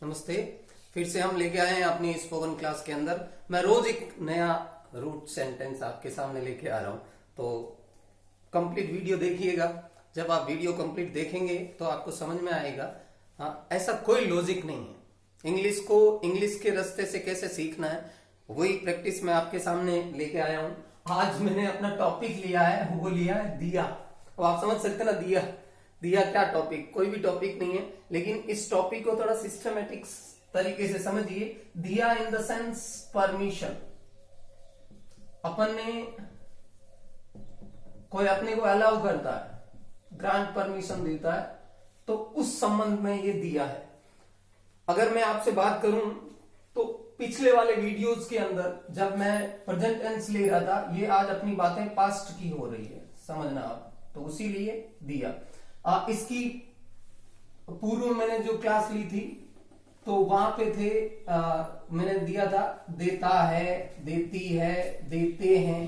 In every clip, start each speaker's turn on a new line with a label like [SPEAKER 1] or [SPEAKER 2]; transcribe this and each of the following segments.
[SPEAKER 1] नमस्ते। फिर से हम लेके आए हैं अपनी स्पोकन क्लास के अंदर। मैं रोज एक नया रूट सेंटेंस आपके सामने लेके आ रहा हूं, तो कंप्लीट वीडियो देखिएगा। जब आप वीडियो कंप्लीट देखेंगे तो आपको समझ में आएगा। हाँ, ऐसा कोई लॉजिक नहीं है। इंग्लिश को इंग्लिश के रास्ते से कैसे सीखना है, वही प्रैक्टिस मैं आपके सामने लेके आया हूं। आज मैंने अपना टॉपिक लिया है, वो लिया है दिया। अब आप समझ सकते हैं ना, दिया दिया क्या टॉपिक, कोई भी टॉपिक नहीं है, लेकिन इस टॉपिक को थोड़ा सिस्टमेटिक तरीके से समझिए। दिया इन द सेंस परमिशन। अपन ने कोई अपने को अलाउ करता है, ग्रांट परमिशन देता है, तो उस संबंध में ये दिया है। अगर मैं आपसे बात करूं तो पिछले वाले वीडियोस के अंदर जब मैं प्रेजेंट टेंस ले रहा था, ये आज अपनी बातें पास्ट की हो रही है, समझना आप। तो उसीलिए दिया। इसकी पूर्व मैंने जो क्लास ली थी तो वहां पे थे, मैंने दिया था देता है, देती है, देते हैं।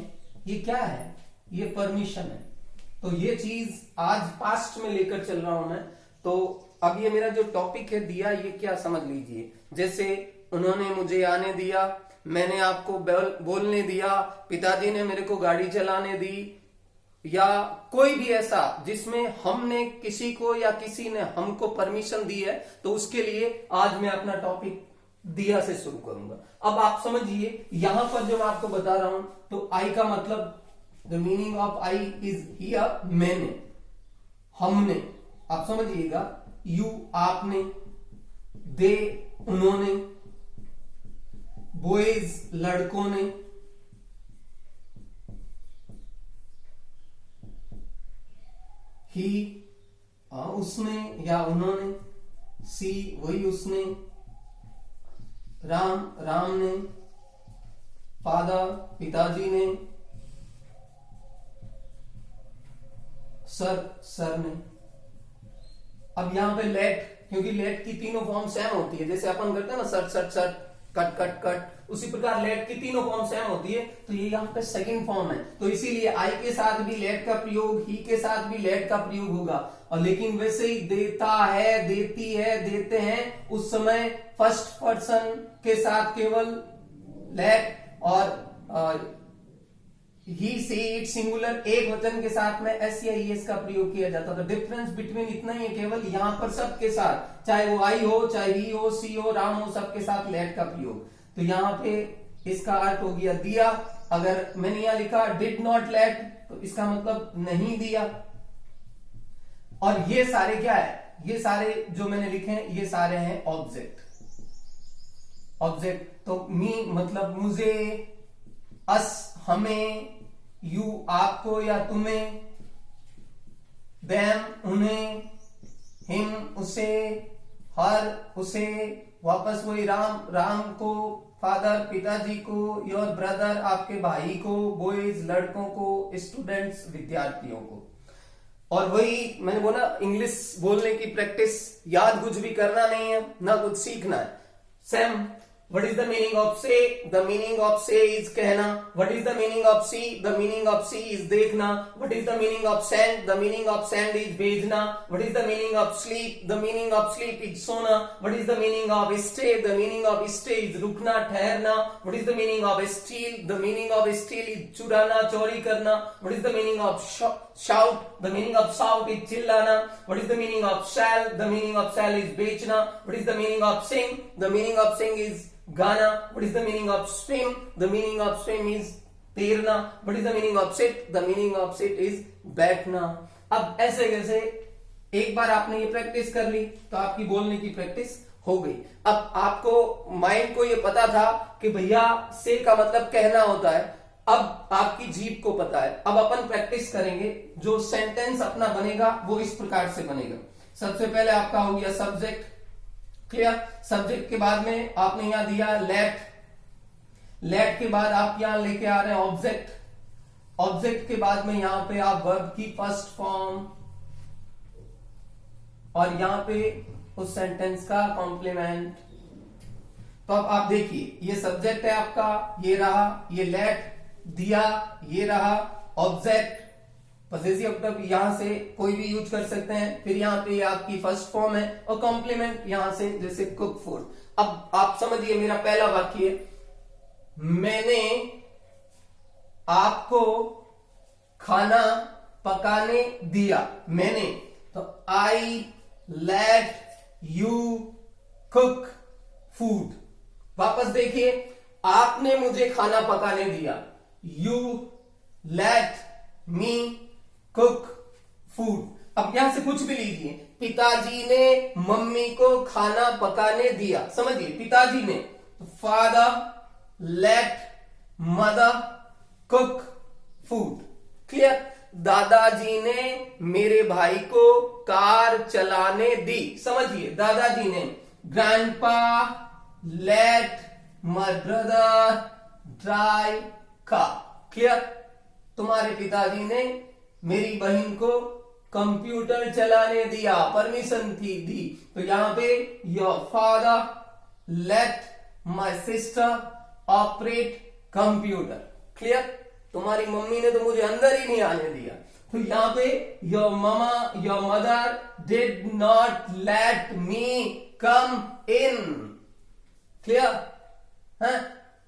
[SPEAKER 1] ये क्या है? ये परमिशन है। तो ये चीज आज पास्ट में लेकर चल रहा हूं मैं। तो अब ये मेरा जो टॉपिक है दिया, ये क्या समझ लीजिए। जैसे उन्होंने मुझे आने दिया, मैंने आपको बोलने दिया, पिताजी ने मेरे को गाड़ी चलाने दी, या कोई भी ऐसा जिसमें हमने किसी को या किसी ने हमको परमिशन दी है, तो उसके लिए आज मैं अपना टॉपिक दिया से शुरू करूंगा। अब आप समझिए, यहां पर जो मैं आपको बता रहा हूं, तो आई का मतलब, the meaning of I is here मैंने, हमने, आप समझिएगा। यू आपने, दे उन्होंने, बॉयज लड़कों ने, ही उसने या उन्होंने, सी वही उसने, राम ने, फादर पिताजी ने, सर ने। अब यहां पे लेट, क्योंकि लेट की तीनों फॉर्म सेम होती है, जैसे अपन करते हैं ना सट, कट कट कट, उसी प्रकार लेट की तीनों फॉर्म सेम होती है। तो ये यहाँ पे सेकंड फॉर्म है, तो इसीलिए आई के साथ भी लेट का प्रयोग, ही के साथ भी लेट का प्रयोग होगा। और लेकिन वैसे ही देता है, देती है, देते हैं, उस समय फर्स्ट पर्सन के साथ केवल लेट, और ही सी इट सिंगुलर एक वचन के साथ में एस या ईएस का प्रयोग किया जाता। तो डिफरेंस बिटवीन इतना ही है केवल, यहां पर सबके साथ, चाहे वो आई हो, चाहे ही हो, सी हो, राम हो, सबके साथ लेट का प्रयोग। तो यहां पे इसका अर्थ हो गया दिया। अगर मैंने यहां लिखा डिड नॉट लेट, तो इसका मतलब नहीं दिया। और ये सारे क्या है? ये सारे जो मैंने लिखे हैं, ये सारे हैं ऑब्जेक्ट। ऑब्जेक्ट तो मी मतलब मुझे, अस हमें, यू आपको या तुम्हें, देम उन्हें, हिम उसे, हर उसे, वापस वही राम को, फादर पिताजी को, योर ब्रदर आपके भाई को, बॉयज लड़कों को, स्टूडेंट्स विद्यार्थियों को। और वही मैंने बोला, इंग्लिश बोलने की प्रैक्टिस, याद कुछ भी करना नहीं है, ना कुछ सीखना है। Same, what is the meaning of say? The meaning of say is कहना। What is the meaning of see? The meaning of see is देखना। What is the meaning of send? The meaning of send is भेजना। What is the meaning of sleep? The meaning of sleep is सोना। What is the meaning of stay? The meaning of stay is रुकना, ठहरना। What is the meaning of steal? The meaning of steal is चुराना, चोरी करना। What is the meaning of shout? The meaning of shout is चिल्लाना। What is the meaning of sell? The meaning of sell is बेचना। What is the meaning of sing? The meaning of sing is गाना। What is the meaning of swim? The meaning of swim is तैरना। What is the meaning of sit? The meaning of sit is बैठना। अब ऐसे कैसे एक बार आपने ये practice कर ली तो आपकी बोलने की प्रैक्टिस हो गई। अब आपको माइंड को ये पता था कि भैया से का मतलब कहना होता है, अब आपकी जीभ को पता है। अब अपन प्रैक्टिस करेंगे, जो सेंटेंस अपना बनेगा वो इस प्रकार से बनेगा। सबसे पहले आपका हो गया सब्जेक्ट, क्लियर। सब्जेक्ट के बाद में आपने यहां दिया लेट, लेट के बाद आप यहां लेके आ रहे हैं ऑब्जेक्ट, ऑब्जेक्ट के बाद में यहां पे आप वर्ब की फर्स्ट फॉर्म, और यहां पे उस सेंटेंस का कॉम्प्लीमेंट। तो अब आप देखिए, ये सब्जेक्ट है आपका, ये रहा, ये लेट दिया, ये रहा ऑब्जेक्ट, पॉसेसिव ऑब्जेक्ट यहां से कोई भी यूज कर सकते हैं। फिर यहाँ पे आपकी फर्स्ट फॉर्म है और कॉम्प्लीमेंट यहां से जैसे कुक फूड। अब आप समझिए मेरा पहला वाक्य, मैंने आपको खाना पकाने दिया। मैंने, तो I let you cook food. वापस देखिए, आपने मुझे खाना पकाने दिया, you let me cook food. अब यहां से कुछ भी लीजिए, पिताजी ने मम्मी को खाना पकाने दिया। समझिए, पिताजी ने, father let mother cook food. Clear? दादाजी ने मेरे भाई को कार चलाने दी। समझिए, दादाजी ने, grandpa let my brother drive car. Clear? तुम्हारे पिताजी ने मेरी बहन को कंप्यूटर चलाने दिया, परमिशन थी दी। तो यहां पे your father let my sister operate computer. Clear? तुम्हारी मम्मी ने तो मुझे अंदर ही नहीं आने दिया। तो यहां पे your mother did not let me come in. Clear है?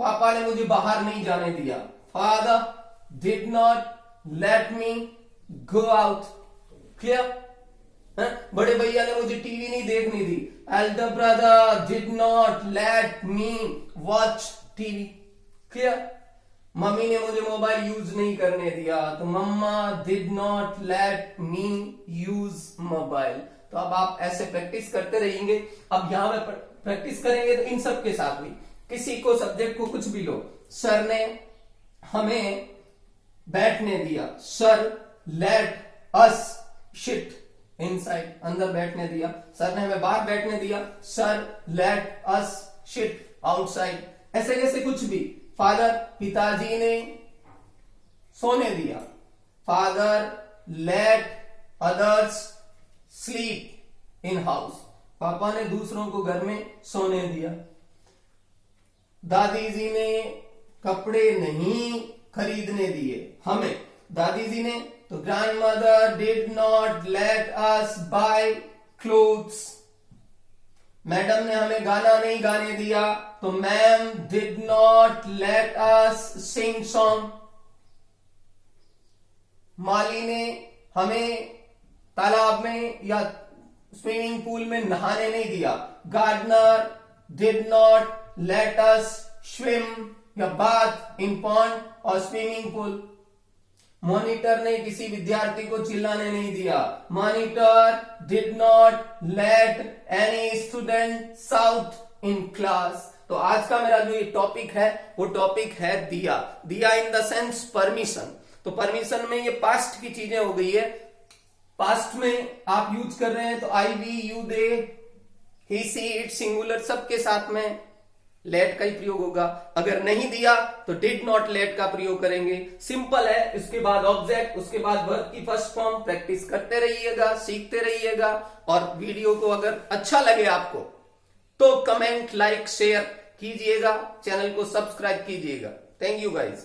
[SPEAKER 1] पापा ने मुझे बाहर नहीं जाने दिया। Father did not let me go out. Clear? बड़े भैया ने मुझे टीवी नहीं देखने दी। Elder brother did not let me watch TV. Clear? मम्मी ने मुझे मोबाइल यूज नहीं करने दिया, तो mama did not let me use mobile. तो अब आप ऐसे प्रैक्टिस करते रहेंगे। अब यहां पे प्रैक्टिस करेंगे तो इन सब के साथ भी, किसी को सब्जेक्ट को कुछ भी लो, सर ने हमें बैठने दिया, sir let us shit inside, अंदर बैठने दिया। सर ने हमें बाहर बैठने दिया, sir let us shit outside. ऐसे जैसे कुछ भी। फादर, पिताजी ने सोने दिया, father let others sleep in house, पापा ने दूसरों को घर में सोने दिया। दादी जी ने कपड़े नहीं खरीदने दिए हमें, दादी जी ने, तो grandmother did not let us buy clothes. Madam ने हमें गाना नहीं गाने दिया, तो ma'am did not let us sing song. माली ने हमें तालाब में या स्विमिंग पूल में नहाने नहीं दिया, gardener did not let us swim या बाथ इन पॉन्ड और स्विमिंग पूल। मॉनिटर ने किसी विद्यार्थी को चिल्लाने नहीं दिया, monitor did not let any student shout in class. तो आज का मेरा जो ये टॉपिक है वो टॉपिक है दिया। दिया इन द सेंस परमिशन। तो परमिशन में ये पास्ट की चीजें हो गई है। पास्ट में आप यूज कर रहे हैं तो I, we, you, they, he, she, it, singular, सबके साथ में लेट का ही प्रयोग होगा। अगर नहीं दिया तो डिड नॉट लेट का प्रयोग करेंगे। सिंपल है। इसके बाद ऑब्जेक्ट, उसके बाद वर्ब की फर्स्ट फॉर्म। प्रैक्टिस करते रहिएगा, सीखते रहिएगा। और वीडियो को अगर अच्छा लगे आपको तो कमेंट, लाइक, शेयर कीजिएगा, चैनल को सब्सक्राइब कीजिएगा। Thank you guys.